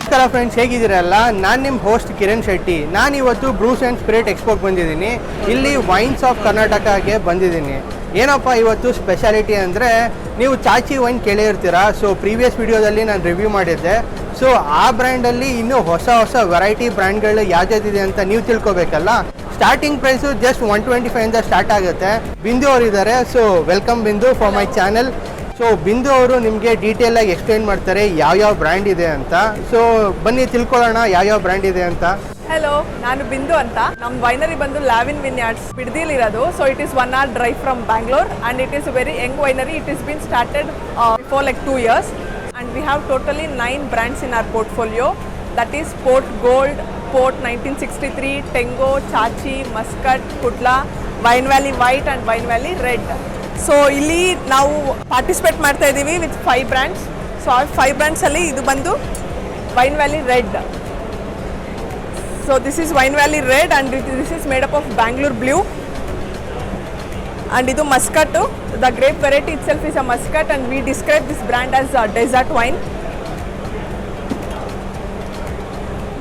ನಮಸ್ಕಾರ ಫ್ರೆಂಡ್ಸ್, ಹೇಗಿದ್ದೀರಲ್ಲ? ನಾನು ನಿಮ್ಮ ಹೋಸ್ಟ್ ಕಿರಣ್ ಶೆಟ್ಟಿ. ನಾನು ಇವತ್ತು ಬ್ರೂಸ್ ಆ್ಯಂಡ್ ಸ್ಪಿರಿಟ್ ಎಕ್ಸ್ಪೋಗೆ ಬಂದಿದ್ದೀನಿ. ಇಲ್ಲಿ ವೈನ್ಸ್ ಆಫ್ ಕರ್ನಾಟಕಗೆ ಬಂದಿದ್ದೀನಿ. ಏನಪ್ಪ ಇವತ್ತು ಸ್ಪೆಷಾಲಿಟಿ ಅಂದರೆ, ನೀವು ಚಾಚಿ ವೈನ್ ಕೇಳಿರ್ತೀರ. ಸೊ ಪ್ರೀವಿಯಸ್ ವಿಡಿಯೋದಲ್ಲಿ ನಾನು ರಿವ್ಯೂ ಮಾಡಿದ್ದೆ. ಸೊ ಆ ಬ್ರ್ಯಾಂಡಲ್ಲಿ ಇನ್ನೂ ಹೊಸ ವೆರೈಟಿ ಬ್ರ್ಯಾಂಡ್ಗಳು ಯಾವ್ದಿದೆ ಅಂತ ನೀವು ತಿಳ್ಕೊಬೇಕಲ್ಲ. ಸ್ಟಾರ್ಟಿಂಗ್ ಪ್ರೈಸು ಜಸ್ಟ್ 125 ಇಂದ ಸ್ಟಾರ್ಟ್ ಆಗುತ್ತೆ. ಬಿಂದು ಅವರಿದ್ದಾರೆ. ಸೊ ವೆಲ್ಕಮ್ ಬಿಂದು ಫಾರ್ ಮೈ ಚಾನಲ್. ಸೊ ಬಿಂದು ಅವರು ನಿಮಗೆ ಡೀಟೇಲಾಗಿ ಎಕ್ಸ್ಪ್ಲೈನ್ ಮಾಡ್ತಾರೆ ಯಾವ ಬ್ರ್ಯಾಂಡ್ ಇದೆ ಅಂತ. ಸೊ ಬನ್ನಿ ತಿಳ್ಕೊಳ್ಳೋಣ ಯಾವ ಬ್ರ್ಯಾಂಡ್ ಇದೆ ಅಂತ. ಹಲೋ, ನಾನು ಬಿಂದು ಅಂತ. ನಮ್ಮ ವೈನರಿ ಬಂದು ಲ್ಯಾವಿನ್ ವಿನ್ಯಾರ್ಡ್ಸ್ ಬಿಡದಿಲ್ ಇರೋದು. So it is 1 hour drive from Bangalore and it is very Young winery. It is been started before like 2 years and we have totally 9 brands in our portfolio. That is Port Gold, Port 1963, Tengo, Chachi, Muscat, Kudla, Wine Valley White and Wine Valley Red. So ಇಲ್ಲಿ ನಾವು participate ಮಾಡ್ತಾ ಇದ್ದೀವಿ with 5 brands. So ಆ 5 ಬ್ರ್ಯಾಂಡ್ಸಲ್ಲಿ ಇದು ಬಂದು wine valley red. So this is wine valley red and this is made up of Bangalore blue. And ಇದು muscat. The grape variety itself is a muscat and we describe this brand as dessert wine.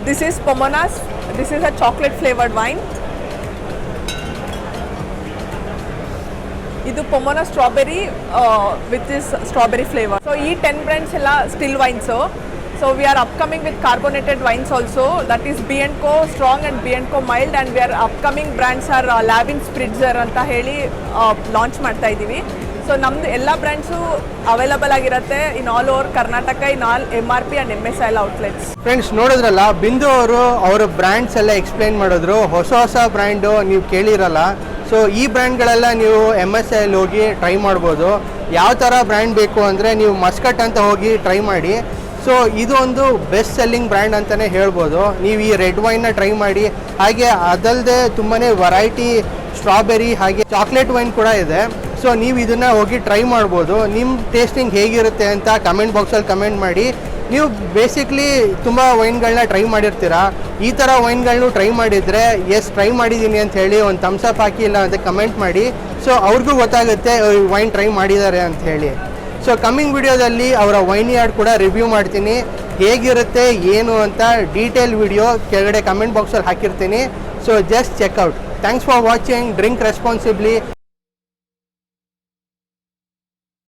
This is Pomonas. This is a chocolate flavoured wine. ಇದು Pomona strawberry with this strawberry flavour. So ಈ 10 brands ಎಲ್ಲ still wines. So we are upcoming with carbonated wines also. That is B&Co strong and B&Co mild. And we are upcoming brands are Lavin spritzer ಅಂತ ಹೇಳಿ launch ಮಾಡ್ತಾ ಇದ್ದೀವಿ. So ನಮ್ಮದು ಎಲ್ಲ brands available ಆಗಿರುತ್ತೆ in all over Karnataka, in all MRP and MSIL outlets. Friends ನೋಡಿದ್ರಲ್ಲ, ಬಿಂದು ಅವರು ಅವರ ಬ್ರ್ಯಾಂಡ್ಸ್ ಎಲ್ಲ ಎಕ್ಸ್ಪ್ಲೈನ್ ಮಾಡಿದ್ರು. ಹೊಸ ಬ್ರ್ಯಾಂಡು ನೀವು ಕೇಳಿರಲ್ಲ. ಸೊ ಈ ಬ್ರ್ಯಾಂಡ್ಗಳೆಲ್ಲ ನೀವು MSIL ಹೋಗಿ ಟ್ರೈ ಮಾಡ್ಬೋದು. ಯಾವ ಥರ ಬ್ರ್ಯಾಂಡ್ ಬೇಕು ಅಂದರೆ ನೀವು ಮಸ್ಕಟ್ ಅಂತ ಹೋಗಿ ಟ್ರೈ ಮಾಡಿ. ಸೊ ಇದು ಒಂದು ಬೆಸ್ಟ್ ಸೆಲ್ಲಿಂಗ್ ಬ್ರ್ಯಾಂಡ್ ಅಂತಲೇ ಹೇಳ್ಬೋದು. ನೀವು ಈ ರೆಡ್ ವೈನ್ನ ಟ್ರೈ ಮಾಡಿ. ಹಾಗೆ ಅದಲ್ಲದೆ ತುಂಬಾ ವೆರೈಟಿ ಸ್ಟ್ರಾಬೆರಿ ಹಾಗೆ ಚಾಕ್ಲೇಟ್ ವೈನ್ ಕೂಡ ಇದೆ. ಸೊ ನೀವು ಇದನ್ನು ಹೋಗಿ ಟ್ರೈ ಮಾಡ್ಬೋದು. ನಿಮ್ಮ ಟೇಸ್ಟಿಂಗ್ ಹೇಗಿರುತ್ತೆ ಅಂತ ಕಮೆಂಟ್ ಬಾಕ್ಸಲ್ಲಿ ಕಮೆಂಟ್ ಮಾಡಿ. ನೀವು ಬೇಸಿಕ್ಲಿ ತುಂಬ ವೈನ್ಗಳನ್ನ ಟ್ರೈ ಮಾಡಿರ್ತೀರಾ. ಈ ಥರ ವೈನ್ಗಳನ್ನೂ ಟ್ರೈ ಮಾಡಿದರೆ ಎಸ್ ಟ್ರೈ ಮಾಡಿದ್ದೀನಿ ಅಂತ ಹೇಳಿ ಒಂದು ಥಮ್ಸ್ ಅಪ್ ಹಾಕಿ ಇಲ್ಲ ಅಂತ ಕಮೆಂಟ್ ಮಾಡಿ. ಸೊ ಅವ್ರಿಗೂ ಗೊತ್ತಾಗುತ್ತೆ ವೈನ್ ಟ್ರೈ ಮಾಡಿದ್ದಾರೆ ಅಂತ ಹೇಳಿ. ಸೊ ಕಮ್ಮಿಂಗ್ ವಿಡಿಯೋದಲ್ಲಿ ಅವರ ವೈನ್ ಯಾರ್ಡ್ ಕೂಡ ರಿವ್ಯೂ ಮಾಡ್ತೀನಿ. ಹೇಗಿರುತ್ತೆ ಏನು ಅಂತ ಡೀಟೇಲ್ ವಿಡಿಯೋ ಕೆಳಗಡೆ ಕಮೆಂಟ್ ಬಾಕ್ಸಲ್ಲಿ ಹಾಕಿರ್ತೀನಿ. So just check out. Thanks for watching. Drink responsibly.